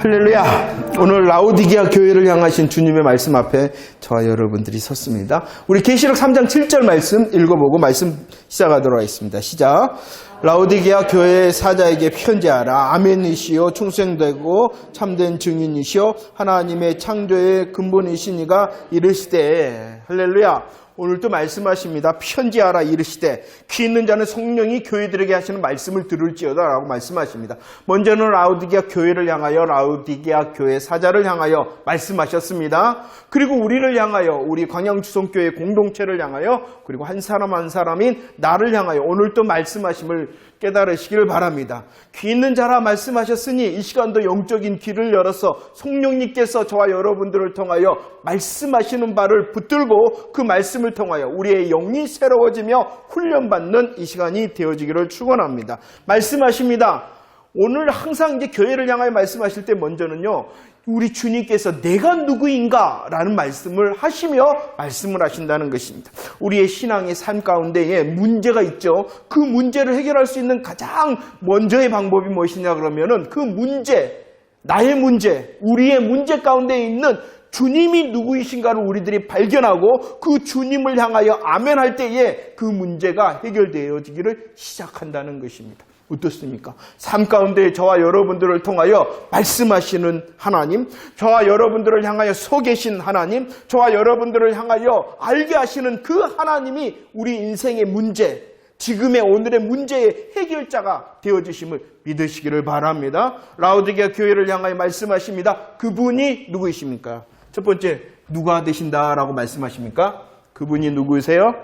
할렐루야. 오늘 라오디게아 교회를 향하신 주님의 말씀 앞에 저와 여러분들이 섰습니다. 우리 계시록 3장 7절 말씀 읽어보고 말씀 시작하도록 하겠습니다. 시작. 라오디게아 교회의 사자에게 편지하라. 아멘이시요 충성되고 참된 증인이시요 하나님의 창조의 근본이시니가 이르시되. 할렐루야. 오늘 또 말씀하십니다. 편지하라 이르시되 귀 있는 자는 성령이 교회들에게 하시는 말씀을 들을지어다 라고 말씀하십니다. 먼저는 라오디게아 교회를 향하여 라오디게아 교회 사자를 향하여 말씀하셨습니다. 그리고 우리를 향하여 우리 광양주성교회 공동체를 향하여 그리고 한 사람 한 사람인 나를 향하여 오늘 또 말씀하심을 깨달으시기를 바랍니다. 귀 있는 자라 말씀하셨으니 이 시간도 영적인 귀를 열어서 성령님께서 저와 여러분들을 통하여 말씀하시는 바를 붙들고 그 말씀을 통하여 우리의 영이 새로워지며 훈련받는 이 시간이 되어지기를 축원합니다. 말씀하십니다. 오늘 항상 이제 교회를 향하여 말씀하실 때 먼저는요, 우리 주님께서 내가 누구인가 라는 말씀을 하시며 말씀을 하신다는 것입니다. 우리의 신앙의 삶 가운데에 문제가 있죠. 그 문제를 해결할 수 있는 가장 먼저의 방법이 무엇이냐 그러면은 그 문제, 나의 문제, 우리의 문제 가운데 있는 주님이 누구이신가를 우리들이 발견하고 그 주님을 향하여 아멘 할 때에 그 문제가 해결되어지기를 시작한다는 것입니다. 어떻습니까? 삶 가운데 저와 여러분들을 통하여 말씀하시는 하나님, 저와 여러분들을 향하여 서 계신 하나님, 저와 여러분들을 향하여 알게 하시는 그 하나님이 우리 인생의 문제, 지금의 오늘의 문제의 해결자가 되어주심을 믿으시기를 바랍니다. 라오디게아 교회를 향하여 말씀하십니다. 그분이 누구이십니까? 첫 번째, 누가 되신다라고 말씀하십니까? 그분이 누구세요?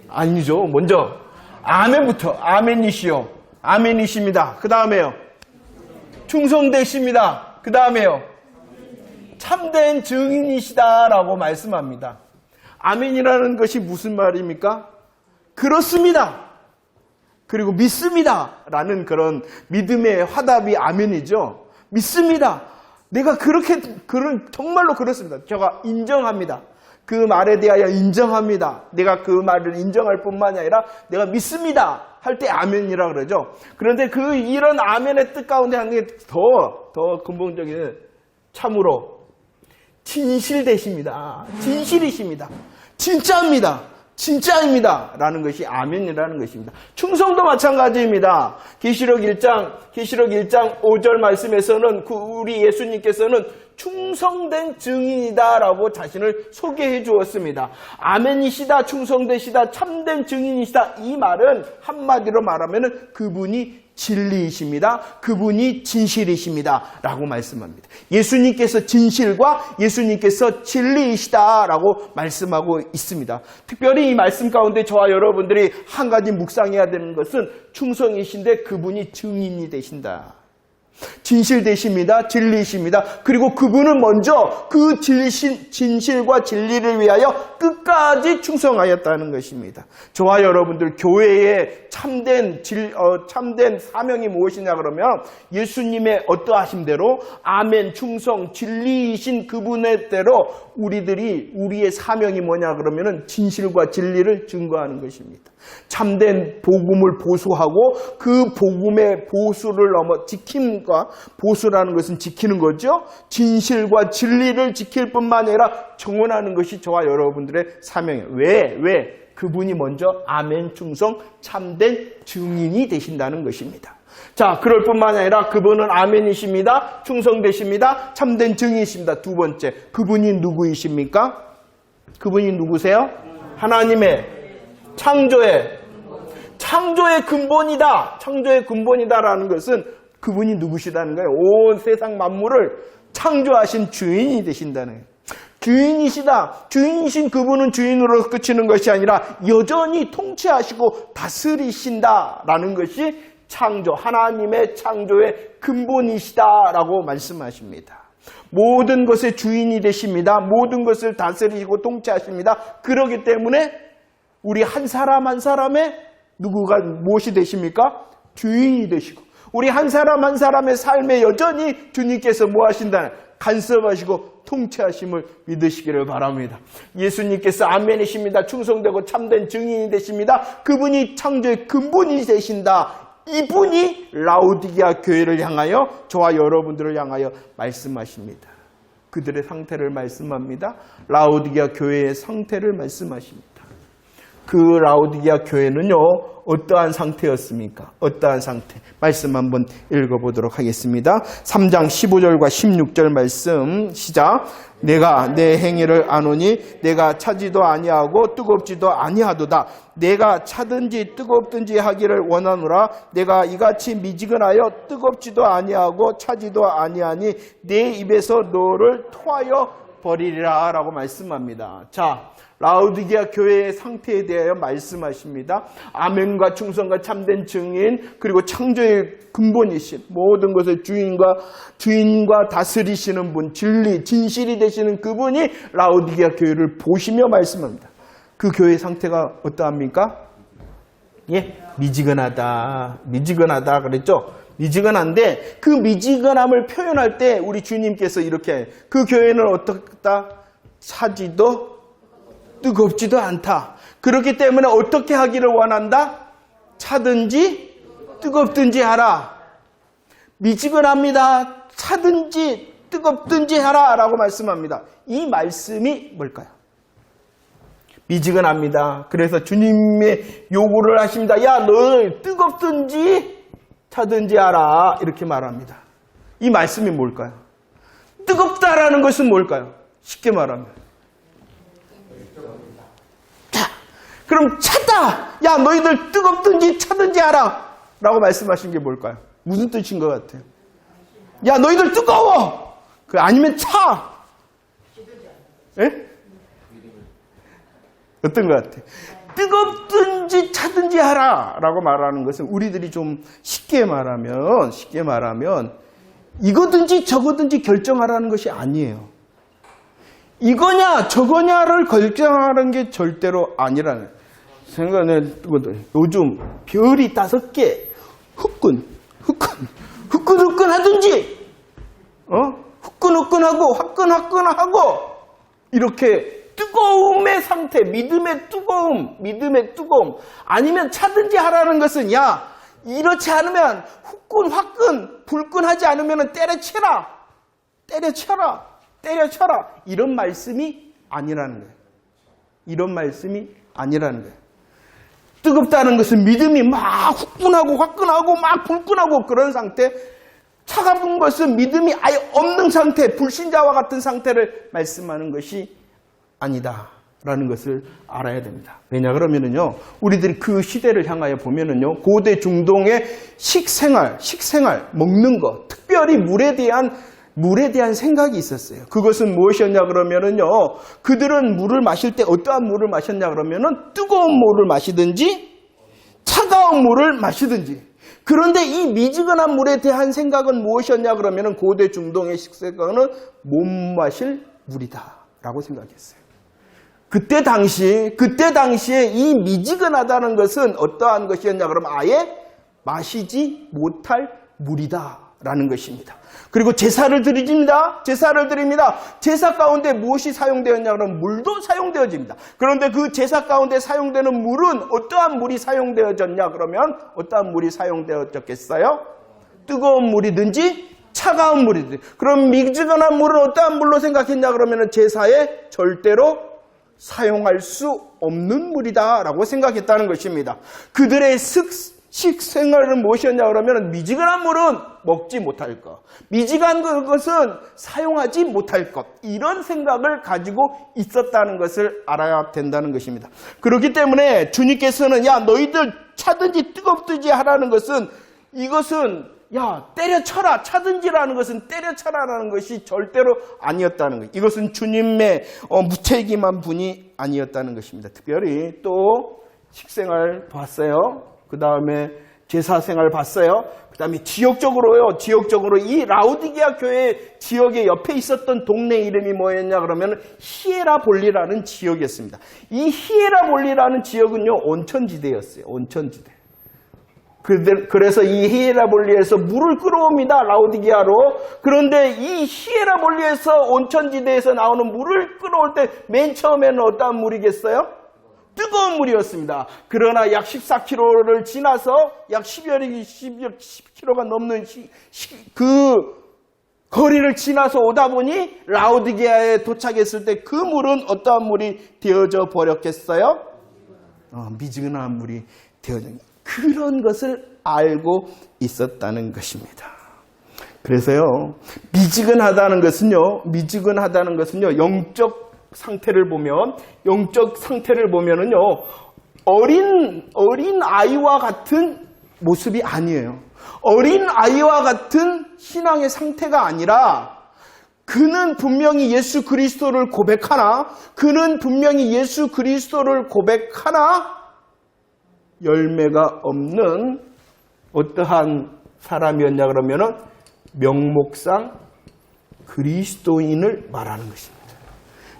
아니죠. 먼저 아멘부터. 아멘이시요. 아멘이십니다. 그 다음에요. 충성되십니다. 그 다음에요. 참된 증인이시다라고 말씀합니다. 아멘이라는 것이 무슨 말입니까? 그렇습니다. 그리고 믿습니다. 라는 그런 믿음의 화답이 아멘이죠. 믿습니다. 내가 정말로 그렇습니다. 제가 인정합니다. 그 말에 대하여 인정합니다. 내가 그 말을 인정할 뿐만이 아니라 내가 믿습니다. 할 때 아멘이라 그러죠. 그런데 이런 아멘의 뜻 가운데 한 게 더 근본적인 참으로 진실되십니다. 진실이십니다. 진짜입니다. 진짜입니다. 라는 것이 아멘이라는 것입니다. 충성도 마찬가지입니다. 계시록 1장 5절 말씀에서는 우리 예수님께서는 충성된 증인이다라고 자신을 소개해 주었습니다. 아멘이시다, 충성되시다, 참된 증인이시다. 이 말은 한마디로 말하면 그분이 진리이십니다. 그분이 진실이십니다. 라고 말씀합니다. 예수님께서 진실과 예수님께서 진리이시다라고 말씀하고 있습니다. 특별히 이 말씀 가운데 저와 여러분들이 한 가지 묵상해야 되는 것은 충성이신데 그분이 증인이 되신다. 진실되십니다. 진리이십니다. 그리고 그분은 먼저 그 진실과 진리를 위하여 끝까지 충성하였다는 것입니다. 저와 여러분들 교회의 참된 사명이 무엇이냐 그러면 예수님의 어떠하심대로 아멘 충성 진리이신 그분의 대로 우리의 사명이 뭐냐 그러면은 진실과 진리를 증거하는 것입니다. 참된 복음을 보수하고 그 복음의 보수를 넘어 지킴과 보수라는 것은 지키는 거죠. 진실과 진리를 지킬 뿐만 아니라 정언하는 것이 저와 여러분들의 사명이에요. 왜? 그분이 먼저 아멘 충성 참된 증인이 되신다는 것입니다. 자, 그럴 뿐만 아니라 그분은 아멘이십니다. 충성되십니다. 참된 증인이십니다. 두 번째, 그분이 누구이십니까? 그분이 누구세요? 하나님의 창조의 근본이다. 창조의 근본이다라는 것은 그분이 누구시다는 거예요. 온 세상 만물을 창조하신 주인이 되신다는 거예요. 주인이시다. 주인이신 그분은 주인으로 그치는 것이 아니라 여전히 통치하시고 다스리신다라는 것이 하나님의 창조의 근본이시다라고 말씀하십니다. 모든 것의 주인이 되십니다. 모든 것을 다스리시고 통치하십니다. 그렇기 때문에 우리 한 사람 한 사람의 무엇이 되십니까? 주인이 되시고 우리 한 사람 한 사람의 삶에 여전히 주님께서 뭐 하신다? 간섭하시고 통치하심을 믿으시기를 바랍니다. 예수님께서 아멘이십니다. 충성되고 참된 증인이 되십니다. 그분이 창조의 근본이 되신다. 이분이 라오디게아 교회를 향하여 저와 여러분들을 향하여 말씀하십니다. 그들의 상태를 말씀합니다. 라오디게아 교회의 상태를 말씀하십니다. 그 라오디게아 교회는요, 어떠한 상태였습니까? 어떠한 상태? 말씀 한번 읽어보도록 하겠습니다. 3장 15절과 16절 말씀 시작. 내가 내 행위를 아노니 내가 차지도 아니하고 뜨겁지도 아니하도다. 내가 차든지 뜨겁든지 하기를 원하노라. 내가 이같이 미지근하여 뜨겁지도 아니하고 차지도 아니하니 내 입에서 너를 토하여 버리리라 라고 말씀합니다. 자, 라오디게아 교회의 상태에 대하여 말씀하십니다. 아멘과 충성과 참된 증인, 그리고 창조의 근본이신 모든 것의 주인과 다스리시는 분, 진리, 진실이 되시는 그분이 라오디게아 교회를 보시며 말씀합니다. 그 교회의 상태가 어떠합니까? 예, 미지근하다 그랬죠? 미지근한데 그 미지근함을 표현할 때 우리 주님께서 이렇게 그 교회는 어떻다? 차지도 뜨겁지도 않다. 그렇기 때문에 어떻게 하기를 원한다? 차든지 뜨겁든지 하라. 미지근합니다. 차든지 뜨겁든지 하라 라고 말씀합니다. 이 말씀이 뭘까요? 미지근합니다. 그래서 주님의 요구를 하십니다. 야, 너 뜨겁든지 차든지 하라 이렇게 말합니다. 이 말씀이 뭘까요? 뜨겁다라는 것은 뭘까요? 쉽게 말하면 그럼 차다! 야, 너희들 뜨겁든지 차든지 하라! 라고 말씀하신 게 뭘까요? 무슨 뜻인 것 같아요? 야, 너희들 뜨거워! 아니면 차! 예? 어떤 것 같아요? 뜨겁든지 차든지 하라! 라고 말하는 것은 우리들이 좀 쉽게 말하면 이거든지 저거든지 결정하라는 것이 아니에요. 이거냐 저거냐를 결정하는 게 절대로 아니라는 생각은 요즘 별이 5개 후끈후끈 하든지 후끈후끈하고 화끈화끈하고 이렇게 뜨거움의 상태, 믿음의 뜨거움 아니면 차든지 하라는 것은 야 이렇지 않으면 후끈 불끈하지 않으면 때려쳐라 이런 말씀이 아니라는 거예요. 이런 말씀이 아니라는 거예요. 뜨겁다는 것은 믿음이 막 후끈하고 화끈하고 막 불끈하고 그런 상태, 차가운 것은 믿음이 아예 없는 상태, 불신자와 같은 상태를 말씀하는 것이 아니다라는 것을 알아야 됩니다. 왜냐 그러면은요, 우리들이 그 시대를 향하여 보면은요, 고대 중동의 식생활, 먹는 것, 특별히 물에 대한 생각이 있었어요. 그것은 무엇이었냐 그러면은요, 그들은 물을 마실 때 어떠한 물을 마셨냐 그러면은 뜨거운 물을 마시든지 차가운 물을 마시든지. 그런데 이 미지근한 물에 대한 생각은 무엇이었냐 그러면은 고대 중동의 식생각은 못 마실 물이다라고 생각했어요. 그때 당시에 이 미지근하다는 것은 어떠한 것이었냐 그러면 아예 마시지 못할 물이다라는 것입니다. 그리고 제사를 드립니다. 제사 가운데 무엇이 사용되었냐 그러면 물도 사용되어집니다. 그런데 그 제사 가운데 사용되는 물은 어떠한 물이 사용되어졌냐 그러면 어떠한 물이 사용되어졌겠어요? 뜨거운 물이든지 차가운 물이든지. 그럼 미지근한 물은 어떠한 물로 생각했냐 그러면 제사에 절대로 사용할 수 없는 물이다라고 생각했다는 것입니다. 그들의 식생활은 무엇이었냐 그러면 미지근한 물은 먹지 못할 것, 미지근한 것은 사용하지 못할 것, 이런 생각을 가지고 있었다는 것을 알아야 된다는 것입니다. 그렇기 때문에 주님께서는 야 너희들 차든지 뜨겁든지 하라는 것은 이것은 야 때려쳐라, 차든지라는 것은 때려쳐라라는 것이 절대로 아니었다는 것. 이것은 주님의 무책임한 분이 아니었다는 것입니다. 특별히 또 식생활 봤어요. 그 다음에 제사생활 봤어요. 그 다음에 지역적으로 이 라오디게아 교회 지역의 옆에 있었던 동네 이름이 뭐였냐 그러면 히에라볼리라는 지역이었습니다. 이 히에라볼리라는 지역은요 온천지대였어요. 온천지대. 그래서 이 히에라볼리에서 물을 끌어옵니다. 라오디게아로. 그런데 이 히에라볼리에서 온천지대에서 나오는 물을 끌어올 때 맨 처음에는 어떠한 물이겠어요? 뜨거운 물이었습니다. 그러나 약 14km를 지나서 약 10km가 넘는 그 거리를 지나서 오다 보니 라오디게아에 도착했을 때 그 물은 어떠한 물이 되어져 버렸겠어요? 미지근한 물이 되어져 그런 것을 알고 있었다는 것입니다. 그래서요, 미지근하다는 것은요, 영적 상태를 보면은요, 어린 아이와 같은 모습이 아니에요. 어린 아이와 같은 신앙의 상태가 아니라, 그는 분명히 예수 그리스도를 고백하나, 열매가 없는 어떠한 사람이었냐 그러면은 명목상 그리스도인을 말하는 것입니다.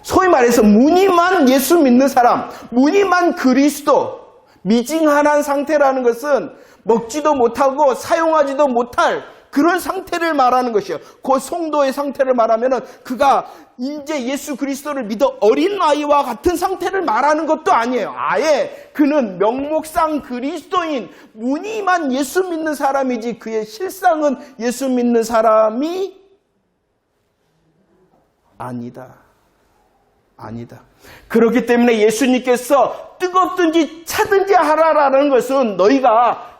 소위 말해서 무늬만 예수 믿는 사람, 무늬만 그리스도, 미징한한 상태라는 것은 먹지도 못하고 사용하지도 못할 그런 상태를 말하는 것이에요. 그 성도의 상태를 말하면은 그가 이제 예수 그리스도를 믿어 어린 아이와 같은 상태를 말하는 것도 아니에요. 아예 그는 명목상 그리스도인, 무늬만 예수 믿는 사람이지 그의 실상은 예수 믿는 사람이 아니다. 그렇기 때문에 예수님께서 뜨겁든지 차든지 하라라는 것은 너희가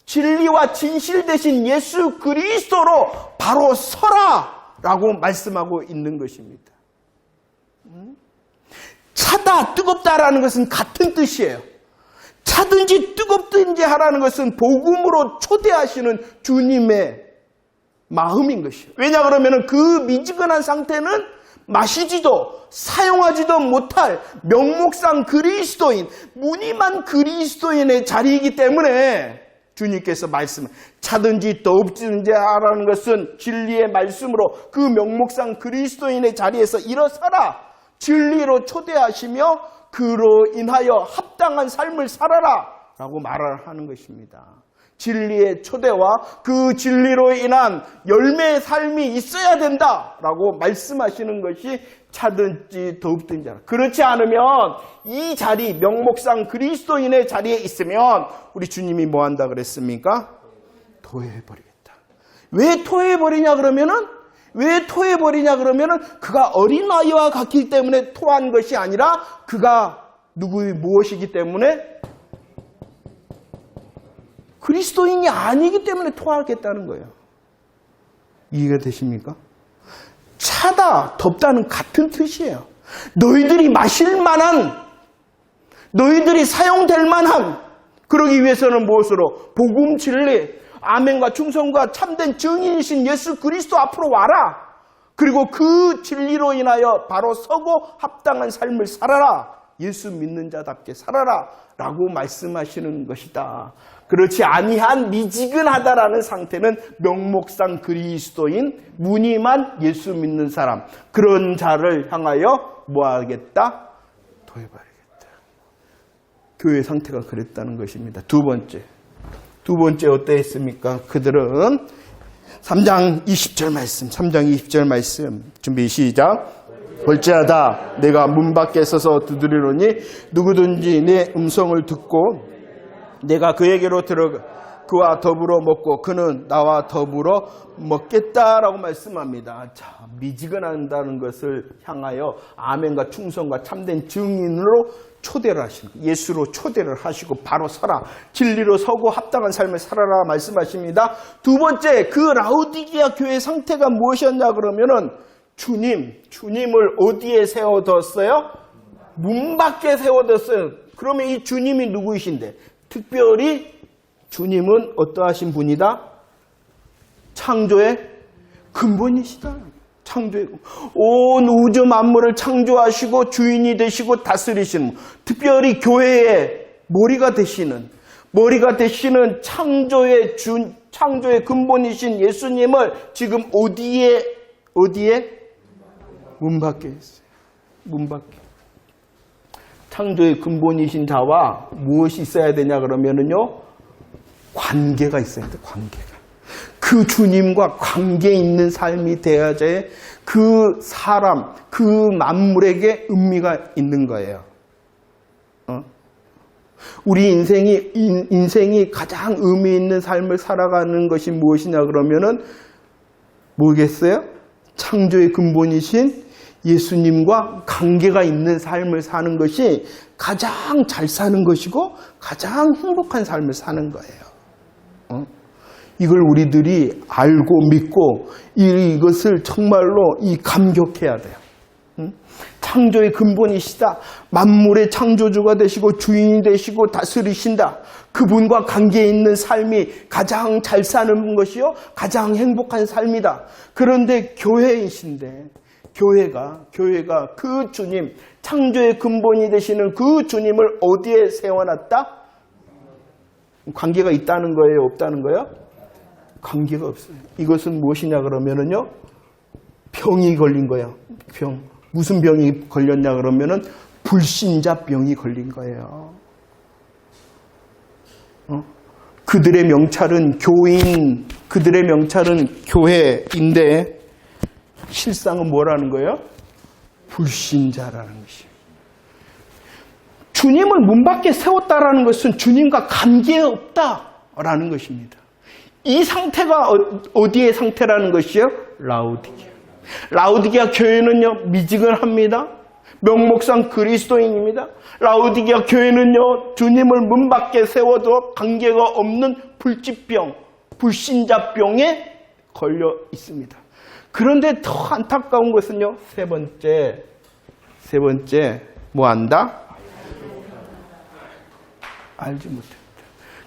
진리와 진실 되신 예수 그리스도로 바로 서라라고 말씀하고 있는 것입니다. 차다, 뜨겁다라는 것은 같은 뜻이에요. 차든지 뜨겁든지 하라는 것은 복음으로 초대하시는 주님의 마음인 것이에요. 왜냐 그러면 그 미지근한 상태는 마시지도 사용하지도 못할 명목상 그리스도인, 무늬만 그리스도인의 자리이기 때문에 주님께서 말씀, 차든지 뜨겁든지 하라는 것은 진리의 말씀으로 그 명목상 그리스도인의 자리에서 일어서라, 진리로 초대하시며 그로 인하여 합당한 삶을 살아라 라고 말을 하는 것입니다. 진리의 초대와 그 진리로 인한 열매의 삶이 있어야 된다라고 말씀하시는 것이 차든지 더욱든지. 그렇지 않으면 이 자리, 명목상 그리스도인의 자리에 있으면 우리 주님이 뭐 한다 그랬습니까? 토해버리겠다. 왜 토해버리냐 그러면은 그가 어린아이와 같기 때문에 토한 것이 아니라 그가 무엇이기 때문에? 그리스도인이 아니기 때문에 토하겠다는 거예요. 이해가 되십니까? 차다, 덥다는 같은 뜻이에요. 너희들이 마실 만한, 너희들이 사용될 만한, 그러기 위해서는 무엇으로? 복음 진리, 아멘과 충성과 참된 증인이신 예수 그리스도 앞으로 와라. 그리고 그 진리로 인하여 바로 서고 합당한 삶을 살아라. 예수 믿는 자답게 살아라 라고 말씀하시는 것이다. 그렇지 아니한 미지근하다라는 상태는 명목상 그리스도인, 무늬만 예수 믿는 사람, 그런 자를 향하여 뭐하겠다? 토해버리겠다. 교회 상태가 그랬다는 것입니다. 두 번째 어떠했습니까? 그들은 3장 20절 말씀 준비 시작. 볼지어다 내가 문 밖에 서서 두드리노니 누구든지 내 음성을 듣고 내가 그에게로 들어가 그와 더불어 먹고 그는 나와 더불어 먹겠다라고 말씀합니다. 자, 미지근한다는 것을 향하여 아멘과 충성과 참된 증인으로 초대를 하시는, 예수로 초대를 하시고 바로 서라, 진리로 서고 합당한 삶을 살아라 말씀하십니다. 두 번째, 그 라오디게아 교회의 상태가 무엇이었냐 그러면은 주님을 어디에 세워뒀어요? 문 밖에 세워뒀어요. 그러면 이 주님이 누구이신데? 특별히 주님은 어떠하신 분이다? 창조의 근본이시다. 온 우주 만물을 창조하시고 주인이 되시고 다스리시는, 특별히 교회의 머리가 되시는 창조의 근본이신 예수님을 지금 어디에? 문 밖에 있어요. 문 밖에. 창조의 근본이신 자와 무엇이 있어야 되냐 그러면은요, 관계가 있어야 돼. 관계가. 그 주님과 관계 있는 삶이 되어야지 그 사람, 그 만물에게 의미가 있는 거예요. 우리 인생이 가장 의미 있는 삶을 살아가는 것이 무엇이냐 그러면은 뭐겠어요? 창조의 근본이신 예수님과 관계가 있는 삶을 사는 것이 가장 잘 사는 것이고 가장 행복한 삶을 사는 거예요. 이걸 우리들이 알고 믿고 이것을 정말로 감격해야 돼요. 창조의 근본이시다. 만물의 창조주가 되시고 주인이 되시고 다스리신다. 그분과 관계에 있는 삶이 가장 잘 사는 것이요 가장 행복한 삶이다. 그런데 교회이신데 교회가 그 주님, 창조의 근본이 되시는 그 주님을 어디에 세워놨다? 관계가 있다는 거예요? 없다는 거예요? 관계가 없어요. 이것은 무엇이냐 그러면은요, 병이 걸린 거예요. 병. 무슨 병이 걸렸냐 그러면은 불신자병이 걸린 거예요. 그들의 명찰은 교인, 그들의 명찰은 교회인데 실상은 뭐라는 거예요? 불신자라는 것이에요. 주님을 문 밖에 세웠다라는 것은 주님과 관계없다라는 것입니다. 이 상태가 어디의 상태라는 것이요? 라우디게아. 라우디게아 교회는요, 미지근합니다. 명목상 그리스도인입니다. 라우디게아 교회는요, 주님을 문 밖에 세워도 관계가 없는 불치병, 불신자병에 걸려 있습니다. 그런데 더 안타까운 것은요, 세 번째, 뭐 한다? 알지 못했다.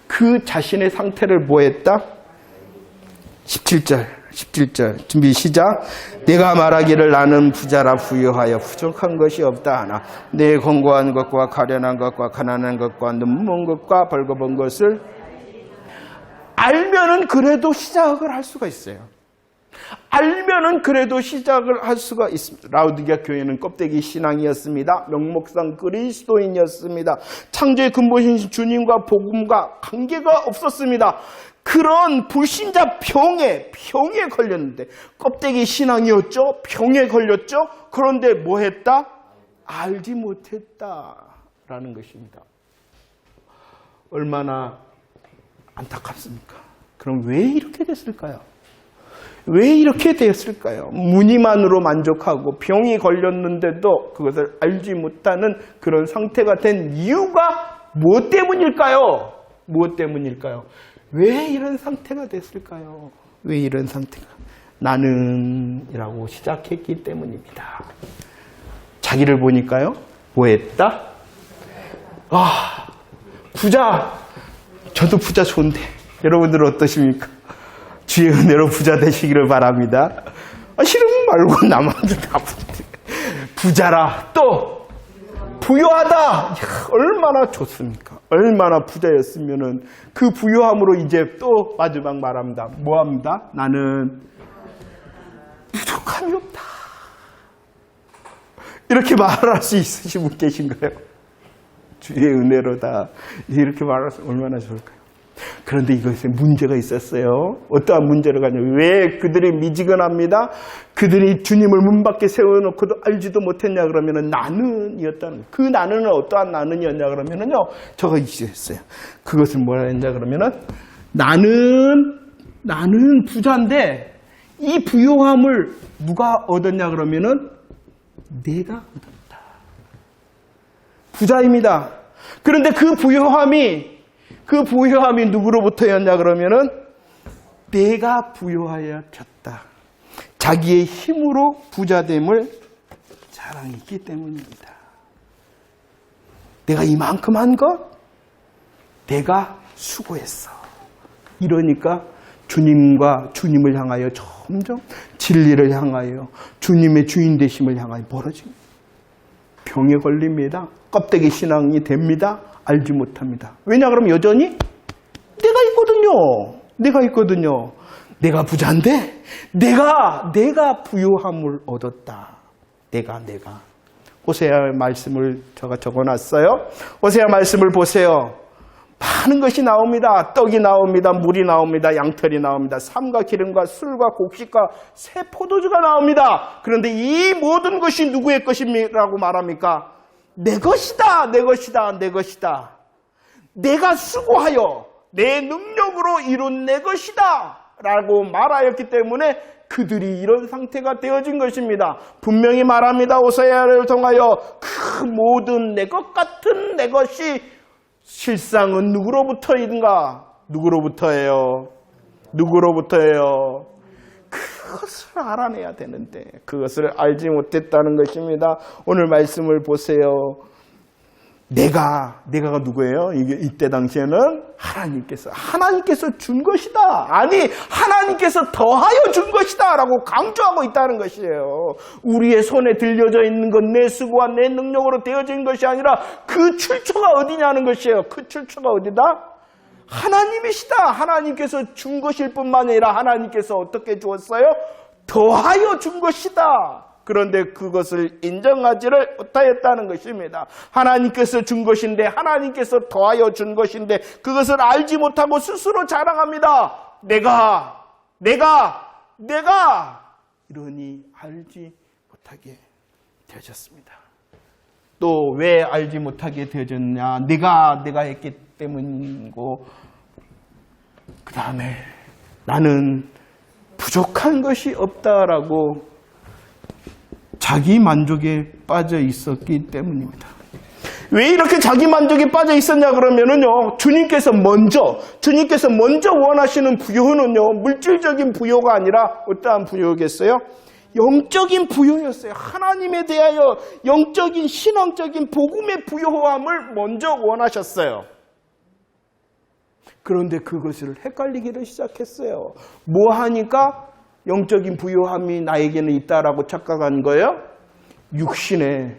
그 자신의 상태를 뭐 했다? 17절 준비 시작. 내가 말하기를 나는 부자라 부유하여 부족한 것이 없다 하나 내 권고한 것과 가련한 것과 가난한 것과 눈먼 것과 벌거벗은 것을 알면은 그래도 시작을 할 수가 있어요. 알면은 그래도 시작을 할 수가 있습니다. 라우디게아 교회는 껍데기 신앙이었습니다. 명목상 그리스도인이었습니다. 창조의 근본이신 주님과 복음과 관계가 없었습니다. 그런 불신자 병에 걸렸는데 껍데기 신앙이었죠. 병에 걸렸죠. 그런데 뭐 했다? 알지 못했다라는 것입니다. 얼마나 안타깝습니까? 그럼 왜 이렇게 됐을까요? 왜 이렇게 되었을까요? 무늬만으로 만족하고 병이 걸렸는데도 그것을 알지 못하는 그런 상태가 된 이유가 무엇 때문일까요? 무엇 때문일까요? 왜 이런 상태가 됐을까요? 왜 이런 상태가? 나는 이라고 시작했기 때문입니다. 자기를 보니까요, 뭐 했다? 부자! 저도 부자 좋은데 여러분들은 어떠십니까? 주의 은혜로 부자 되시기를 바랍니다. 싫으면 말고 남한테 다 부자라. 또 부유하다. 얼마나 좋습니까? 얼마나 부자였으면은 그 부유함으로 이제 또 마지막 말합니다. 뭐합니다? 나는 부족함이 없다. 이렇게 말할 수 있으신 분 계신가요? 주의 은혜로다. 이렇게 말해서 얼마나 좋을까요? 그런데 이것에 문제가 있었어요. 어떠한 문제를 가냐면 왜 그들이 미지근합니다. 그들이 주님을 문 밖에 세워놓고도 알지도 못했냐 그러면은 나는이었다는. 그 나는은 어떠한 나는이었냐 그러면은요, 저거 있었어요. 그것을 뭐라 했냐 그러면은 나는 부자인데 이 부유함을 누가 얻었냐 그러면은 내가 얻었다. 부자입니다. 그런데 그 부유함이 누구로부터였냐 그러면은 내가 부유하여졌다. 자기의 힘으로 부자됨을 자랑했기 때문입니다. 내가 이만큼 한 것, 내가 수고했어. 이러니까 주님을 향하여 점점 진리를 향하여 주님의 주인 되심을 향하여 멀어집니다. 병에 걸립니다. 껍데기 신앙이 됩니다. 알지 못합니다. 왜냐 그러면 여전히 내가 있거든요. 내가 부자인데 내가 부유함을 얻었다. 내가 호세아 말씀을 제가 적어놨어요. 호세아 말씀을 보세요. 많은 것이 나옵니다. 떡이 나옵니다. 물이 나옵니다. 양털이 나옵니다. 쌈과 기름과 술과 곡식과 새 포도주가 나옵니다. 그런데 이 모든 것이 누구의 것이라고 말합니까? 내 것이다. 내가 수고하여 내 능력으로 이룬 내 것이다 라고 말하였기 때문에 그들이 이런 상태가 되어진 것입니다. 분명히 말합니다. 호세아를 통하여 그 모든 내 것 같은 내 것이 실상은 누구로부터인가? 누구로부터예요? 누구로부터예요? 그것을 알아내야 되는데 그것을 알지 못했다는 것입니다. 오늘 말씀을 보세요. 내가 누구예요? 이때 당시에는 하나님께서 준 것이다. 아니, 하나님께서 더하여 준 것이다 라고 강조하고 있다는 것이에요. 우리의 손에 들려져 있는 것, 내 수고와 내 능력으로 되어진 것이 아니라 그 출처가 어디냐는 것이에요. 그 출처가 어디다? 하나님이시다. 하나님께서 준 것일 뿐만 아니라 하나님께서 어떻게 주었어요? 더하여 준 것이다. 그런데 그것을 인정하지를 못하였다는 것입니다. 하나님께서 준 것인데, 하나님께서 더하여 준 것인데 그것을 알지 못하고 스스로 자랑합니다. 내가 이러니 알지 못하게 되어졌습니다. 또 왜 알지 못하게 되어졌냐? 내가 했기 때문이고, 그 다음에 나는 부족한 것이 없다라고 자기 만족에 빠져 있었기 때문입니다. 왜 이렇게 자기 만족에 빠져 있었냐 그러면은요, 주님께서 먼저 원하시는 부요는요, 물질적인 부요가 아니라 어떠한 부요겠어요? 영적인 부요였어요. 하나님에 대하여 영적인 신앙적인 복음의 부요함을 먼저 원하셨어요. 그런데 그것을 헷갈리기를 시작했어요. 뭐 하니까 영적인 부요함이 나에게는 있다라고 착각한 거예요? 육신의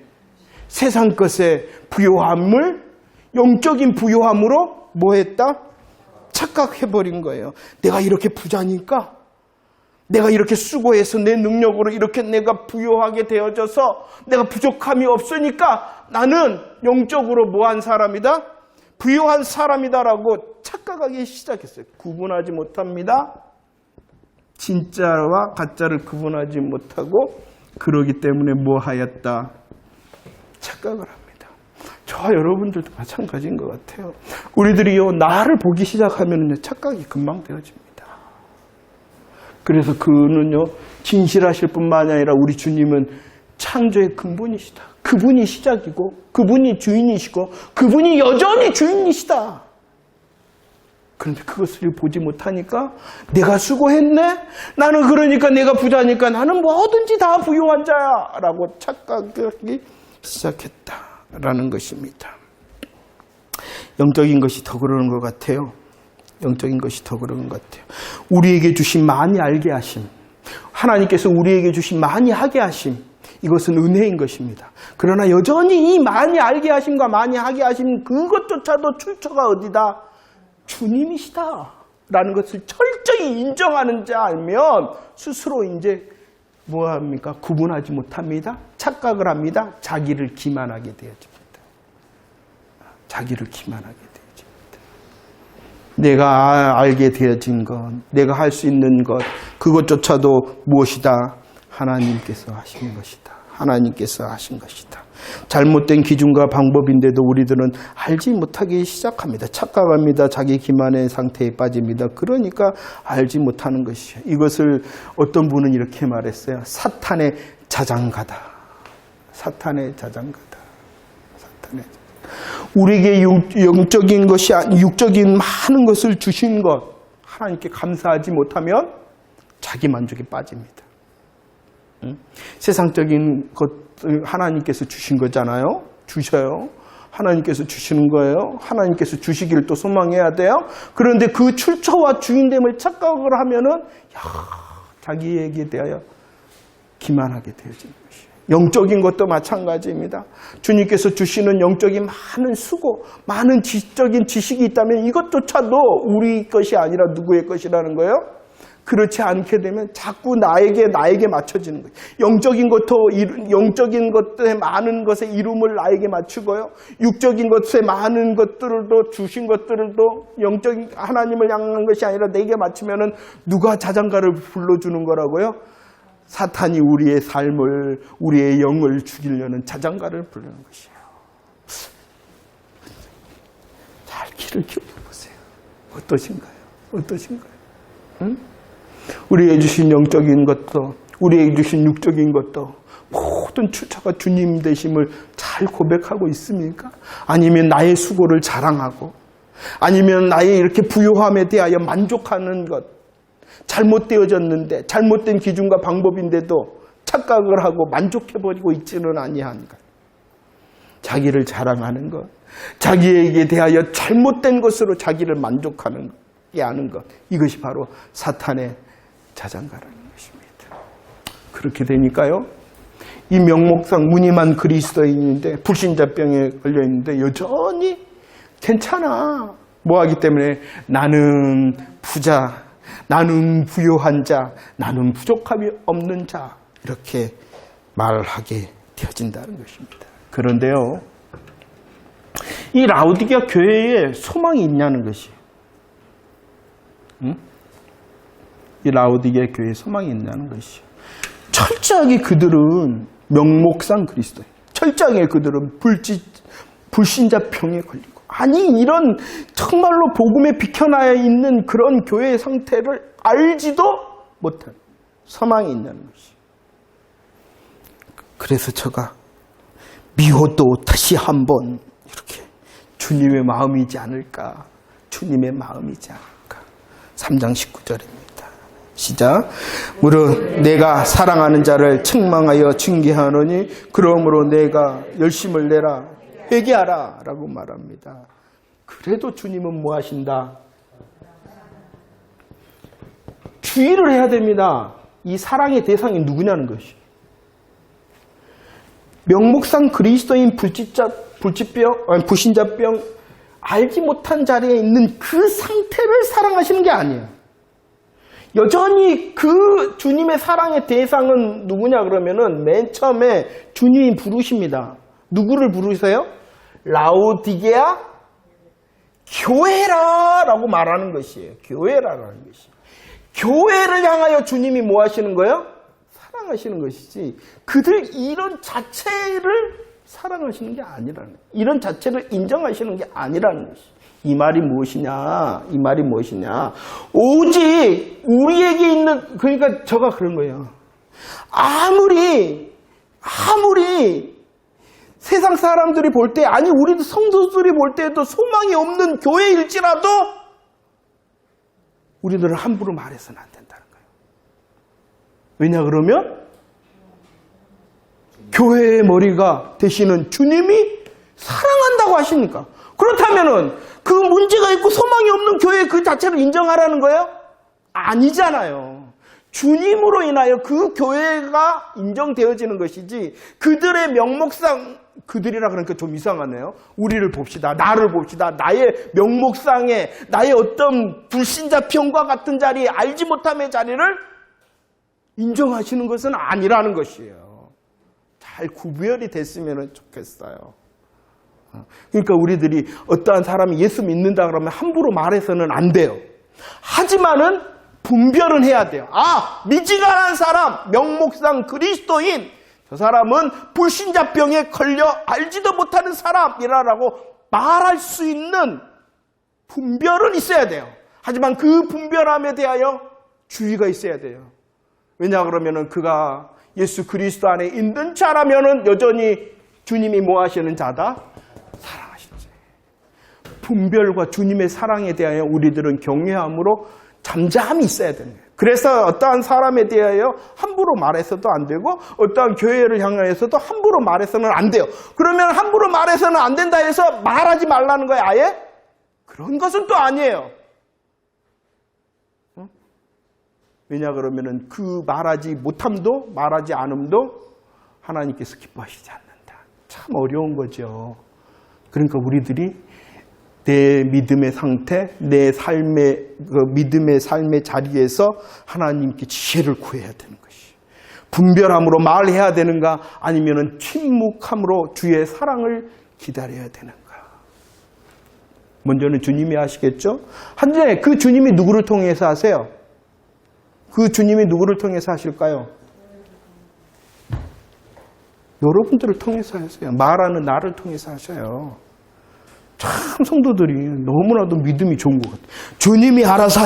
세상 것의 부요함을 영적인 부요함으로 뭐 했다? 착각해버린 거예요. 내가 이렇게 부자니까, 내가 이렇게 수고해서 내 능력으로 이렇게 내가 부요하게 되어져서 내가 부족함이 없으니까 나는 영적으로 뭐한 사람이다? 부요한 사람이다라고 착각하기 시작했어요. 구분하지 못합니다. 진짜와 가짜를 구분하지 못하고 그러기 때문에 뭐 하였다? 착각을 합니다. 저와 여러분들도 마찬가지인 것 같아요. 우리들이요, 나를 보기 시작하면 착각이 금방 되어집니다. 그래서 그는요, 진실하실 뿐만 아니라 우리 주님은 창조의 근본이시다. 그분이 시작이고 그분이 주인이시고 그분이 여전히 주인이시다. 그런데 그것을 보지 못하니까 내가 수고했네? 나는 그러니까 내가 부자니까 나는 뭐든지 다 부유한 자야 라고 착각하기 시작했다라는 것입니다. 영적인 것이 더 그러는 것 같아요. 영적인 것이 더 그러는 것 같아요. 우리에게 주신 많이 알게 하심, 하나님께서 우리에게 주신 많이 하게 하심, 이것은 은혜인 것입니다. 그러나 여전히 이 많이 알게 하심과 많이 하게 하심 그것조차도 출처가 어디다? 주님이시다 라는 것을 철저히 인정하는 자 알면 스스로 이제 뭐합니까? 구분하지 못합니다. 착각을 합니다. 자기를 기만하게 되어집니다. 자기를 기만하게 되어집니다. 내가 알게 되어진 것, 내가 할 수 있는 것, 그것조차도 무엇이다? 하나님께서 하신 것이다. 하나님께서 하신 것이다. 잘못된 기준과 방법인데도 우리들은 알지 못하기 시작합니다. 착각합니다. 자기 기만의 상태에 빠집니다. 그러니까 알지 못하는 것이에요. 이것을 어떤 분은 이렇게 말했어요. 사탄의 자장가다. 사탄의 자장가다. 사탄의 자장가. 우리에게 영적인 것이 육적인 많은 것을 주신 것, 하나님께 감사하지 못하면 자기 만족에 빠집니다. 세상적인 것들 하나님께서 주신 거잖아요. 주셔요. 하나님께서 주시는 거예요. 하나님께서 주시기를 또 소망해야 돼요. 그런데 그 출처와 주인됨을 착각을 하면은 자기에게 대하여 기만하게 되어지는 것이에요. 영적인 것도 마찬가지입니다. 주님께서 주시는 영적인 많은 수고, 많은 지적인 지식이 있다면 이것조차도 우리 것이 아니라 누구의 것이라는 거예요? 그렇지 않게 되면 자꾸 나에게 맞춰지는 거예요. 영적인 것들의 많은 것의 이름을 나에게 맞추고요. 육적인 것의 많은 것들도 주신 것들도 영적인 하나님을 향한 것이 아니라 내게 맞추면은 누가 자장가를 불러주는 거라고요? 사탄이 우리의 삶을, 우리의 영을 죽이려는 자장가를 부르는 것이에요. 잘 귀를 기울여 보세요. 어떠신가요? 어떠신가요? 응? 우리에게 주신 영적인 것도 우리에게 주신 육적인 것도 모든 출처가 주님 되심을 잘 고백하고 있습니까? 아니면 나의 수고를 자랑하고 아니면 나의 이렇게 부요함에 대하여 만족하는 것, 잘못되어졌는데 잘못된 기준과 방법인데도 착각을 하고 만족해버리고 있지는 아니한가. 자기를 자랑하는 것, 자기에게 대하여 잘못된 것으로 자기를 만족하는 것, 하는 것, 이것이 바로 사탄의 자장가라는 것입니다. 그렇게 되니까요, 이 명목상 무늬만 그리스도인인데 불신자병에 걸려있는데 여전히 괜찮아. 뭐하기 때문에 나는 부자, 나는 부요한 자, 나는 부족함이 없는 자, 이렇게 말하게 되어진다는 것입니다. 그런데요, 이 라오디게아 교회에 소망이 있냐는 것이에요. 응? 이 라오디게아 교회에 소망이 있냐는 것이에요. 철저하게 그들은 명목상 그리스도예요. 철저하게 그들은 불신자병에 걸리고, 아니 이런 정말로 복음에 비켜나야 있는 그런 교회의 상태를 알지도 못한 소망이 있냐는 것이에요. 그래서 제가 미워도 다시 한번 이렇게 주님의 마음이지 않을까, 주님의 마음이지 않을까. 3장 19절입니다. 시작. 무릇 내가 사랑하는 자를 책망하여 징계하노니 그러므로 내가 열심을 내라 회개하라 라고 말합니다. 그래도 주님은 뭐 하신다? 주의를 해야 됩니다. 이 사랑의 대상이 누구냐는 것이. 명목상 그리스도인 불신자병 알지 못한 자리에 있는 그 상태를 사랑하시는 게 아니에요. 여전히 그 주님의 사랑의 대상은 누구냐 그러면은 맨 처음에 주님이 부르십니다. 누구를 부르세요? 라오디게아 교회라라고 말하는 것이에요. 교회라라는 것이. 교회를 향하여 주님이 뭐 하시는 거예요? 사랑하시는 것이지, 그들 이런 자체를 사랑하시는 게 아니라는, 이런 자체를 인정하시는 게 아니라는 것이. 이 말이 무엇이냐? 이 말이 무엇이냐? 오직 우리에게 있는, 그러니까 저가 그런 거예요. 아무리 세상 사람들이 볼 때, 아니 우리도 성도들이 볼 때도 소망이 없는 교회일지라도 우리들은 함부로 말해서는 안 된다는 거예요. 왜냐 그러면 교회의 머리가 되시는 주님이 사랑한다고 하시니까. 그렇다면은 그 문제가 있고 소망이 없는 교회 그 자체를 인정하라는 거예요? 아니잖아요. 주님으로 인하여 그 교회가 인정되어지는 것이지, 그들의 명목상, 그들이라 그러니까 좀 이상하네요. 우리를 봅시다. 나를 봅시다. 나의 명목상에, 나의 어떤 불신자병과 같은 자리, 알지 못함의 자리를 인정하시는 것은 아니라는 것이에요. 잘 구별이 됐으면 좋겠어요. 그러니까 우리들이 어떠한 사람이 예수 믿는다 그러면 함부로 말해서는 안 돼요. 하지만은 분별은 해야 돼요. 아, 미지근한 사람, 명목상 그리스도인, 저 사람은 불신자병에 걸려 알지도 못하는 사람이라고 말할 수 있는 분별은 있어야 돼요. 하지만 그 분별함에 대하여 주의가 있어야 돼요. 왜냐 그러면은 그가 예수 그리스도 안에 있는 자라면은 여전히 주님이 뭐 하시는 자다? 사랑하시는 자. 분별과 주님의 사랑에 대하여 우리들은 경외함으로 잠잠히 있어야 되는 거예요. 그래서 어떠한 사람에 대하여 함부로 말해서도 안 되고, 어떠한 교회를 향하여서도 함부로 말해서는 안 돼요. 그러면 함부로 말해서는 안 된다 해서 말하지 말라는 거예요, 아예? 그런 것은 또 아니에요. 왜냐 그러면은 그 말하지 못함도, 말하지 않음도 하나님께서 기뻐하시지 않는다. 참 어려운 거죠. 그러니까 우리들이 내 믿음의 상태, 내 삶의, 믿음의 삶의 자리에서 하나님께 지혜를 구해야 되는 것이. 분별함으로 말해야 되는가, 아니면은 침묵함으로 주의 사랑을 기다려야 되는가. 먼저는 주님이 하시겠죠? 한데 그 주님이 누구를 통해서 하세요? 그 주님이 누구를 통해서 하실까요? 여러분들을 통해서 하세요. 말하는 나를 통해서 하셔요. 참 성도들이 너무나도 믿음이 좋은 것 같아요. 주님이 알아서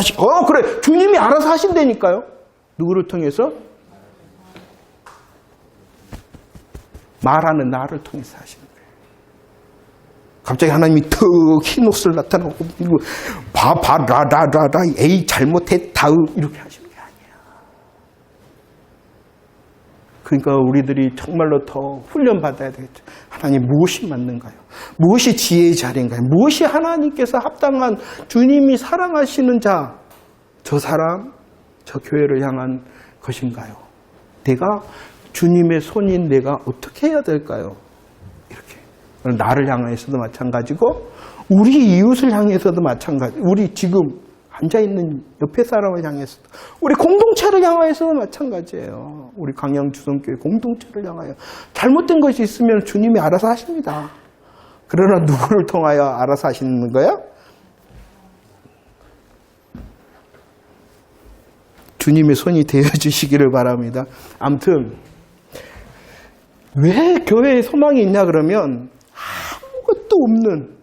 그래. 주님이 알아서 하신다니까요. 누구를 통해서? 말하는 나를 통해서 하시는 거예요. 갑자기 하나님이 턱 흰옷을 나타나고 라라라라 에이 잘못했다 이렇게 하시는 게 아니야. 그러니까 우리들이 정말로 더 훈련받아야 되겠죠. 하나님 무엇이 맞는가요? 무엇이 지혜의 자리인가요? 무엇이 하나님께서 합당한 주님이 사랑하시는 자, 저 사람, 저 교회를 향한 것인가요? 내가 주님의 손인 내가 어떻게 해야 될까요? 이렇게 나를 향해서도 마찬가지고 우리 이웃을 향해서도 마찬가지. 우리 지금 앉아있는 옆에 사람을 향해서도 우리 공동체를 향해서도 마찬가지예요. 우리 강양주성교회 공동체를 향하여 잘못된 것이 있으면 주님이 알아서 하십니다. 그러나 누구를 통하여 알아서 하시는 거야? 주님의 손이 되어주시기를 바랍니다. 아무튼 왜 교회에 소망이 있냐 그러면 아무것도 없는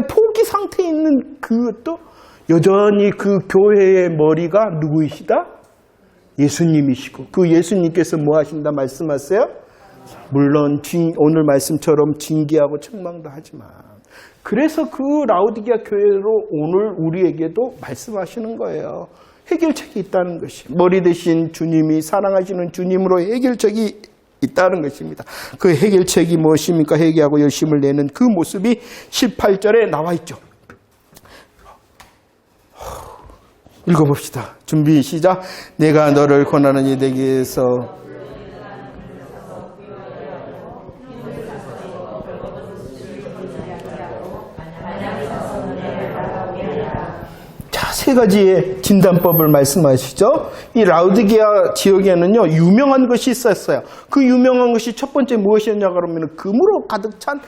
포기 상태에 있는 그것도 여전히 그 교회의 머리가 누구이시다? 예수님이시고 그 예수님께서 뭐 하신다 말씀하세요? 물론 오늘 말씀처럼 징계하고 책망도 하지만 그래서 그 라오디게아 교회로 오늘 우리에게도 말씀하시는 거예요. 해결책이 있다는 것이 머리 대신 주님이 사랑하시는 주님으로 해결책이 있다는 것입니다. 그 해결책이 무엇입니까? 회개하고 열심을 내는 그 모습이 18절에 나와 있죠. 읽어봅시다. 준비 시작. 내가 너를 권하는 이 되기 위해서 세 가지의 진단법을 말씀하시죠. 이 라오디게아 지역에는요 유명한 것이 있었어요. 그 유명한 것이 첫 번째 무엇이었냐 그러면 금으로 가득 찬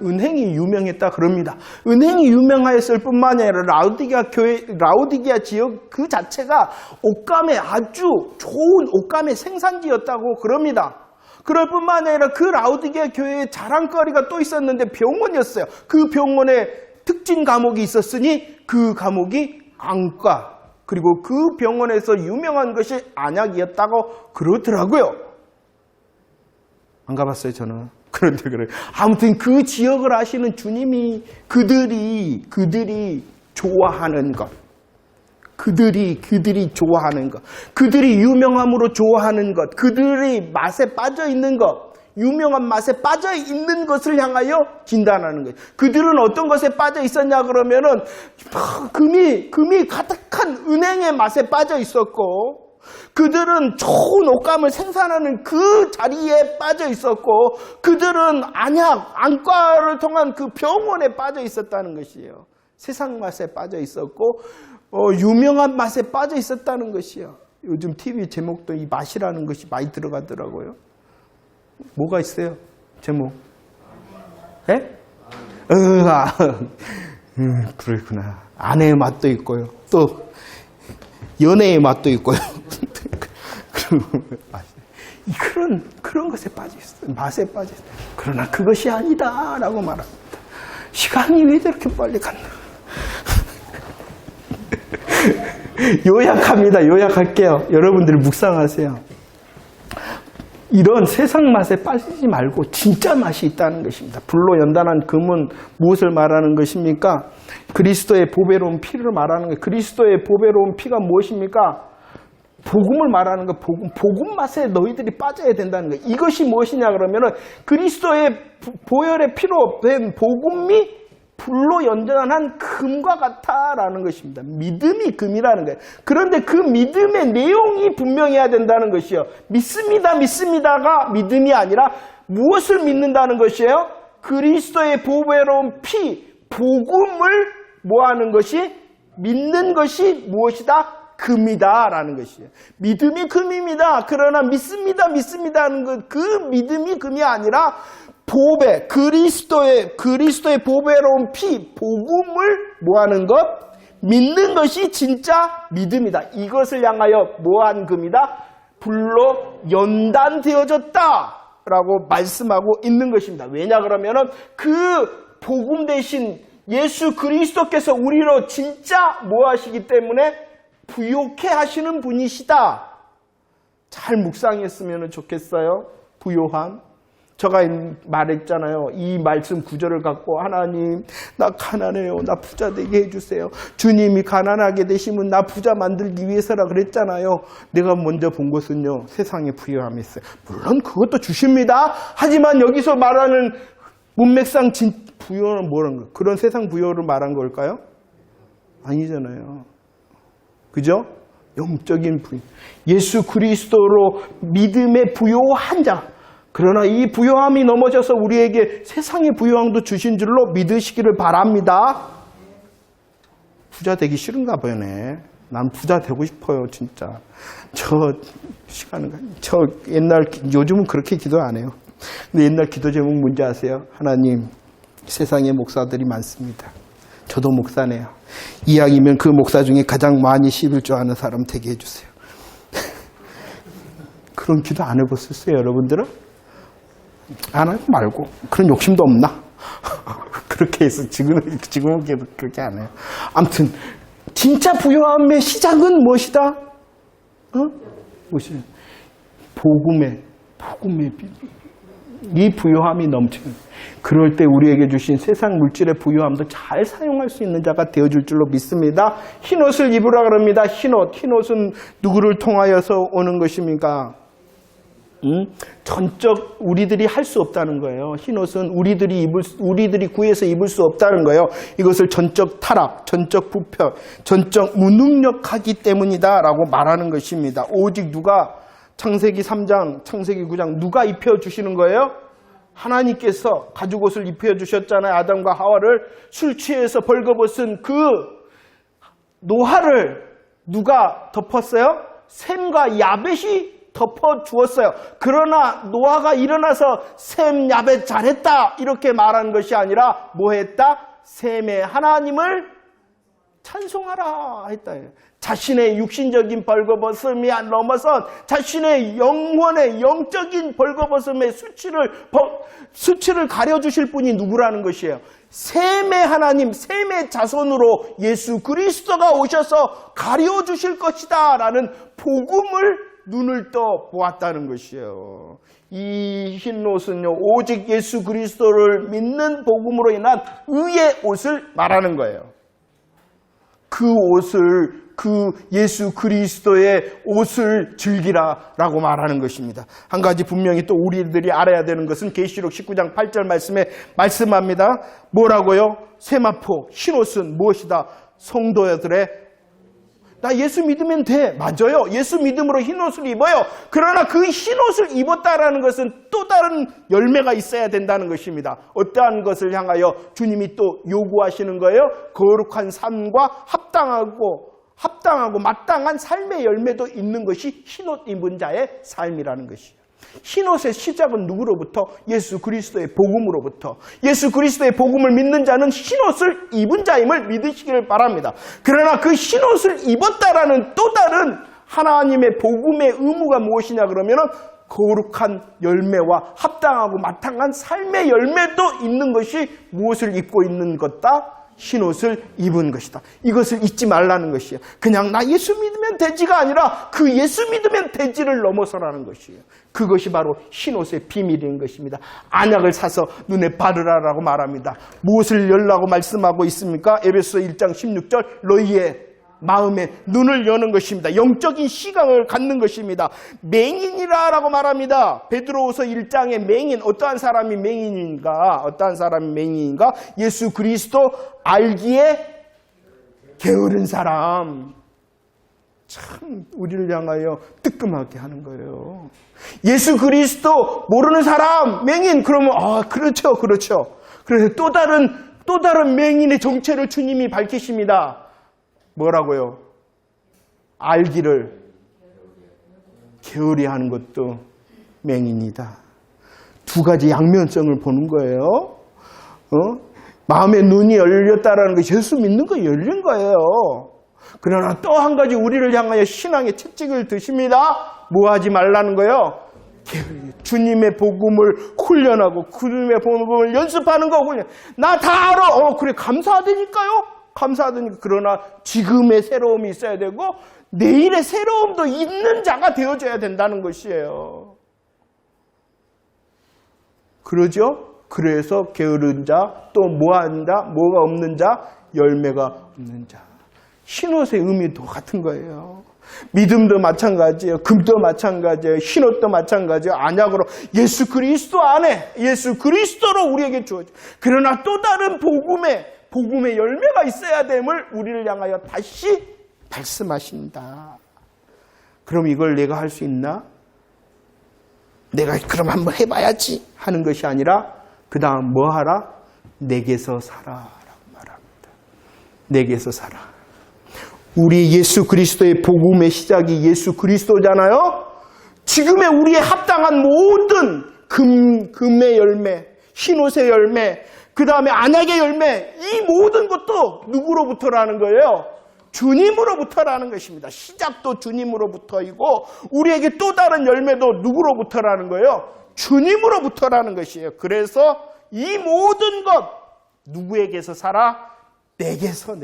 은행이 유명했다 그럽니다. 은행이 유명하였을 뿐만 아니라 라오디게아 지역 그 자체가 옷감의 아주 좋은 옷감의 생산지였다고 그럽니다. 그럴 뿐만 아니라 그 라오디게아 교회의 자랑거리가 또 있었는데 병원이었어요. 그 병원에 특진 과목이 있었으니 그 과목이 안과, 그리고 그 병원에서 유명한 것이 안약이었다고 그러더라고요. 안 가봤어요 저는. 그런데 그래요. 아무튼 그 지역을 아시는 주님이 그들이 좋아하는 것, 그들이 좋아하는 것, 그들이 유명함으로 좋아하는 것, 그들이 맛에 빠져 있는 것, 유명한 맛에 빠져 있는 것을 향하여 진단하는 거예요. 그들은 어떤 것에 빠져 있었냐 그러면은 금이 가득한 은행의 맛에 빠져 있었고, 그들은 좋은 옷감을 생산하는 그 자리에 빠져 있었고, 그들은 안과를 통한 그 병원에 빠져 있었다는 것이에요. 세상 맛에 빠져 있었고 유명한 맛에 빠져 있었다는 것이에요. 요즘 TV 제목도 이 맛이라는 것이 많이 들어가더라고요. 뭐가 있어요? 제목? 예? 그렇구나. 아내의 맛도 있고요. 또 연애의 맛도 있고요. 그런 것에 빠져 있어요. 맛에 빠져 있어요. 그러나 그것이 아니다라고 말합니다. 시간이 왜 저렇게 빨리 갔나? 요약할게요. 여러분들이 묵상하세요. 이런 세상 맛에 빠지지 말고 진짜 맛이 있다는 것입니다. 불로 연단한 금은 무엇을 말하는 것입니까? 그리스도의 보배로운 피를 말하는 거예요. 그리스도의 보배로운 피가 무엇입니까? 복음을 말하는 거. 복음 맛에 너희들이 빠져야 된다는 거예요. 이것이 무엇이냐 그러면은 그리스도의 보혈의 피로 된 복음이 불로 연단한 금과 같다라는 것입니다. 믿음이 금이라는 거예요. 그런데 그 믿음의 내용이 분명해야 된다는 것이요. 믿습니다가 믿음이 아니라 무엇을 믿는다는 것이에요? 그리스도의 보배로운 피, 복음을 뭐하는 것이? 믿는 것이 무엇이다? 금이다라는 것이에요. 믿음이 금입니다. 그러나 믿습니다 하는 것, 그 믿음이 금이 아니라 보배, 그리스도의 보배로운 피, 복음을 뭐하는 것? 믿는 것이 진짜 믿음이다. 이것을 향하여 뭐한 금이다? 불로 연단되어졌다. 라고 말씀하고 있는 것입니다. 왜냐 그러면은 그 복음 대신 예수 그리스도께서 우리로 진짜 뭐 하시기 때문에 부요케 하시는 분이시다. 잘 묵상했으면 좋겠어요. 부요함. 제가 말했잖아요. 이 말씀 구절을 갖고 하나님 나 가난해요. 나 부자 되게 해주세요. 주님이 가난하게 되시면 나 부자 만들기 위해서라 그랬잖아요. 내가 먼저 본 것은요. 세상에 부요함이 있어요. 물론 그것도 주십니다. 하지만 여기서 말하는 문맥상 부요는 뭐라는 거예요? 그런 세상 부요를 말한 걸까요? 아니잖아요. 그죠? 영적인 부요. 예수 그리스도로 믿음의 부요한 자. 그러나 이 부요함이 넘어져서 우리에게 세상의 부요함도 주신 줄로 믿으시기를 바랍니다. 부자 되기 싫은가 보네. 난 부자 되고 싶어요, 진짜. 요즘은 그렇게 기도 안 해요. 근데 옛날 기도 제목 뭔지 아세요? 하나님, 세상에 목사들이 많습니다. 저도 목사네요. 이왕이면 그 목사 중에 가장 많이 11조 아는 사람 되게 해주세요. 그런 기도 안 해봤었어요, 여러분들은? 안 하고 말고. 그런 욕심도 없나? 그렇게 해서 지금은 그렇게 안 해요. 아무튼, 진짜 부요함의 시작은 무엇이다? 무엇이냐? 복음의 이 부요함이 넘치는. 그럴 때 우리에게 주신 세상 물질의 부요함도 잘 사용할 수 있는 자가 되어줄 줄로 믿습니다. 흰옷을 입으라 그럽니다. 흰옷은 누구를 통하여서 오는 것입니까? 전적 우리들이 할 수 없다는 거예요. 흰옷은 우리들이 구해서 입을 수 없다는 거예요. 이것을 전적 타락, 전적 부패, 전적 무능력하기 때문이다라고 말하는 것입니다. 오직 누가 창세기 3장, 창세기 9장 누가 입혀주시는 거예요? 하나님께서 가죽옷을 입혀주셨잖아요. 아담과 하와를. 술 취해서 벌거벗은 그 노화를 누가 덮었어요? 셈과 야벳이 덮어주었어요. 그러나 노아가 일어나서 셈, 야벳 잘했다 이렇게 말한 것이 아니라 뭐 했다? 셈의 하나님을 찬송하라 했다. 자신의 육신적인 벌거벗음이 넘어선 자신의 영혼의 영적인 벌거벗음의 수치를 가려주실 분이 누구라는 것이에요. 셈의 하나님, 셈의 자손으로 예수 그리스도가 오셔서 가려주실 것이다 라는 복음을 눈을 떠 보았다는 것이에요. 이 흰 옷은요, 오직 예수 그리스도를 믿는 복음으로 인한 의의 옷을 말하는 거예요. 그 옷을, 그 예수 그리스도의 옷을 즐기라라고 말하는 것입니다. 한 가지 분명히 또 우리들이 알아야 되는 것은 계시록 19장 8절 말씀에 말씀합니다. 뭐라고요? 세마포, 흰 옷은 무엇이다? 성도들의 나 예수 믿으면 돼. 맞아요. 예수 믿음으로 흰옷을 입어요. 그러나 그 흰옷을 입었다라는 것은 또 다른 열매가 있어야 된다는 것입니다. 어떠한 것을 향하여 주님이 또 요구하시는 거예요? 거룩한 삶과 합당하고 마땅한 삶의 열매도 있는 것이 흰옷 입은 자의 삶이라는 것이에요. 흰옷의 시작은 누구로부터? 예수 그리스도의 복음으로부터. 예수 그리스도의 복음을 믿는 자는 흰옷을 입은 자임을 믿으시기를 바랍니다. 그러나 그 흰옷을 입었다라는 또 다른 하나님의 복음의 의무가 무엇이냐 그러면은 거룩한 열매와 합당하고 마땅한 삶의 열매도 있는 것이 무엇을 입고 있는 것다? 흰옷을 입은 것이다. 이것을 잊지 말라는 것이에요. 그냥 나 예수 믿으면 되지가 아니라 그 예수 믿으면 되지를 넘어서라는 것이에요. 그것이 바로 흰옷의 비밀인 것입니다. 안약을 사서 눈에 바르라라고 말합니다. 무엇을 열라고 말씀하고 있습니까? 에베소 1장 16절 너희의 마음에 눈을 여는 것입니다. 영적인 시각을 갖는 것입니다. 맹인이라고 말합니다. 베드로후서 1장의 맹인, 어떠한 사람이 맹인인가? 예수 그리스도 알기에 게으른 사람. 참 우리를 향하여 뜨끔하게 하는 거예요. 예수 그리스도 모르는 사람, 맹인. 그러면 그렇죠. 그래서 또 다른 맹인의 정체를 주님이 밝히십니다. 뭐라고요? 알기를 게으리 하는 것도 맹인이다. 두 가지 양면성을 보는 거예요. 마음의 눈이 열렸다라는 것이 예수 믿는 거 열린 거예요. 그러나 또 한 가지 우리를 향하여 신앙의 채찍을 드십니다. 뭐 하지 말라는 거예요? 주님의 복음을 훈련하고 주님의 복음을 연습하는 거 훈련. 나 다 알아. 그래 감사하다니까요. 감사하다니까. 그러나 지금의 새로움이 있어야 되고 내일의 새로움도 있는 자가 되어줘야 된다는 것이에요. 그러죠? 그래서 게으른 자, 또 뭐하는 자, 뭐가 없는 자, 열매가 없는 자. 흰옷의 의미도 같은 거예요. 믿음도 마찬가지예요. 금도 마찬가지예요. 흰옷도 마찬가지예요. 언약으로 예수 그리스도 안에 예수 그리스도로 우리에게 주어져. 그러나 또 다른 복음의 열매가 있어야 됨을 우리를 향하여 다시 말씀하신다. 그럼 이걸 내가 할 수 있나? 내가 그럼 한번 해봐야지 하는 것이 아니라 그 다음 뭐 하라? 내게서 살아라고 말합니다. 내게서 살아. 우리 예수 그리스도의 복음의 시작이 예수 그리스도잖아요. 지금의 우리의 합당한 모든 금의 열매, 흰옷의 열매, 그 다음에 언약의 열매, 이 모든 것도 누구로부터라는 거예요? 주님으로부터라는 것입니다. 시작도 주님으로부터이고 우리에게 또 다른 열매도 누구로부터라는 거예요? 주님으로부터라는 것이에요. 그래서 이 모든 것 누구에게서 살아? 내게서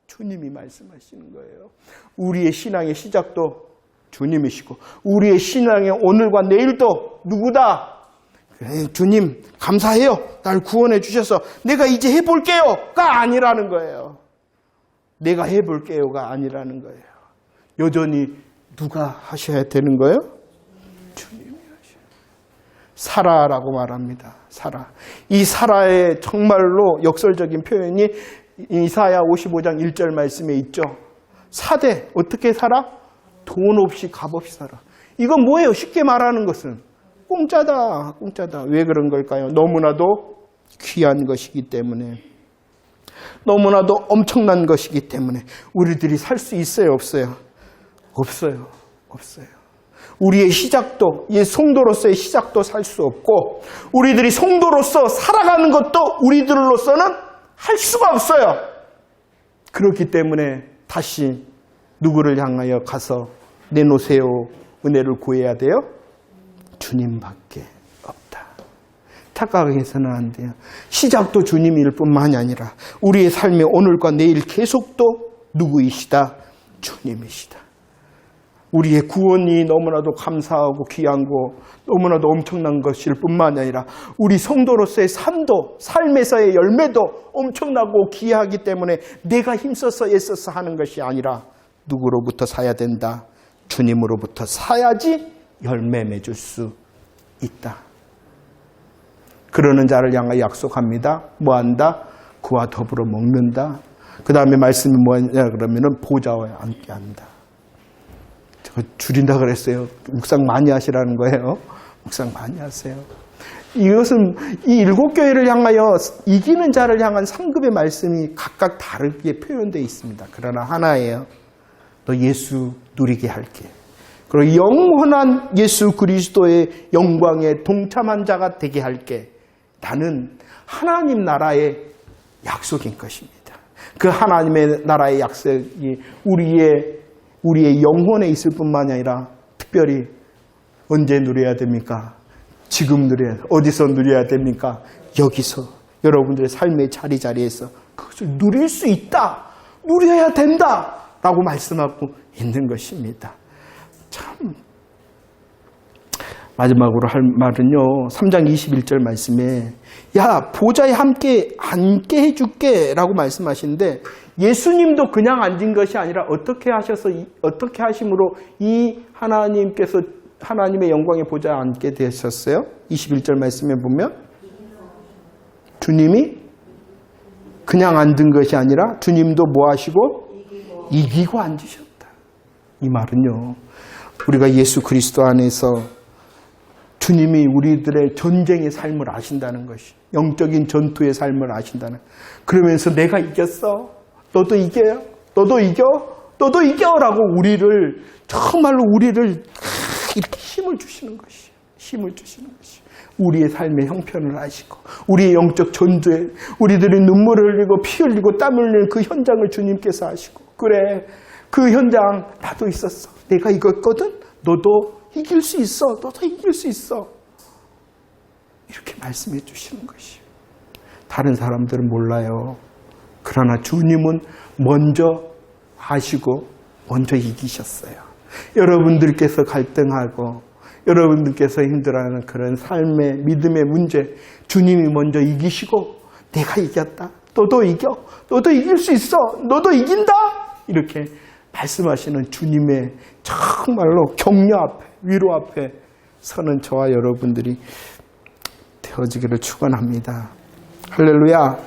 주님이 말씀하시는 거예요. 우리의 신앙의 시작도 주님이시고 우리의 신앙의 오늘과 내일도 누구다? 주님 감사해요. 날 구원해 주셔서 내가 이제 해볼게요가 아니라는 거예요. 내가 해볼게요가 아니라는 거예요. 여전히 누가 하셔야 되는 거예요? 주님이 하셔야. 살아라고 말합니다. 살아. 이 살아의 정말로 역설적인 표현이 이사야 55장 1절 말씀에 있죠. 사대 어떻게 살아? 돈 없이 값 없이 살아. 이건 뭐예요? 쉽게 말하는 것은 공짜다. 왜 그런 걸까요? 너무나도 귀한 것이기 때문에, 너무나도 엄청난 것이기 때문에 우리들이 살 수 있어요? 없어요? 없어요. 우리의 시작도, 이 성도로서의 시작도 살 수 없고 우리들이 성도로서 살아가는 것도 우리들로서는 할 수가 없어요. 그렇기 때문에 다시 누구를 향하여 가서 내놓으세요. 은혜를 구해야 돼요? 주님밖에 없다. 착각해서는 안 돼요. 시작도 주님일 뿐만이 아니라 우리의 삶의 오늘과 내일 계속도 누구이시다? 주님이시다. 우리의 구원이 너무나도 감사하고 귀한고 너무나도 엄청난 것일 뿐만 아니라 우리 성도로서의 삶도, 삶에서의 열매도 엄청나고 귀하기 때문에 내가 힘써서 애써서 하는 것이 아니라 누구로부터 사야 된다? 주님으로부터 사야지 열매 맺을 수 있다. 그러는 자를 향하여 약속합니다. 뭐한다? 그와 더불어 먹는다. 그 다음에 말씀이 뭐냐 그러면은 보좌와 함께 한다. 줄인다 그랬어요. 묵상 많이 하시라는 거예요. 묵상 많이 하세요. 이것은 이 7교회를 향하여 이기는 자를 향한 상급의 말씀이 각각 다르게 표현되어 있습니다. 그러나 하나예요. 너 예수 누리게 할게. 그리고 영원한 예수 그리스도의 영광에 동참한 자가 되게 할게. 나는 하나님 나라의 약속인 것입니다. 그 하나님의 나라의 약속이 우리의 영혼에 있을 뿐만 아니라 특별히 언제 누려야 됩니까? 지금 누려야 됩니까? 어디서 누려야 됩니까? 여기서 여러분들의 삶의 자리에서 그것을 누릴 수 있다. 누려야 된다. 라고 말씀하고 있는 것입니다. 참 마지막으로 할 말은요. 3장 21절 말씀에 야 보좌에 함께 앉게 해줄게 라고 말씀하시는데 예수님도 그냥 앉은 것이 아니라 어떻게 하심으로 이 하나님께서 하나님의 영광의 보좌에 앉게 되셨어요? 21절 말씀에 보면 주님이 그냥 앉은 것이 아니라 주님도 뭐 하시고? 이기고 앉으셨다. 이 말은요. 우리가 예수 그리스도 안에서 주님이 우리들의 전쟁의 삶을 아신다는 것이, 영적인 전투의 삶을 아신다는. 그러면서 내가 이겼어. 너도 이겨요. 너도 이겨라고 우리를 정말로 우리를 이렇게 힘을 주시는 것이, 우리의 삶의 형편을 아시고 우리의 영적 전투에 우리들이 눈물을 흘리고 피 흘리고 땀 흘리는 그 현장을 주님께서 아시고 그래 그 현장 나도 있었어. 내가 이겼거든. 너도 이길 수 있어. 너도 이길 수 있어. 이렇게 말씀해 주시는 것이에요. 다른 사람들은 몰라요. 그러나 주님은 먼저 하시고 먼저 이기셨어요. 여러분들께서 갈등하고 여러분들께서 힘들어하는 그런 삶의 믿음의 문제 주님이 먼저 이기시고 내가 이겼다. 너도 이겨. 너도 이길 수 있어. 너도 이긴다. 이렇게 말씀하시는 주님의 정말로 격려 앞에 위로 앞에 서는 저와 여러분들이 되어지기를 축원합니다. 할렐루야.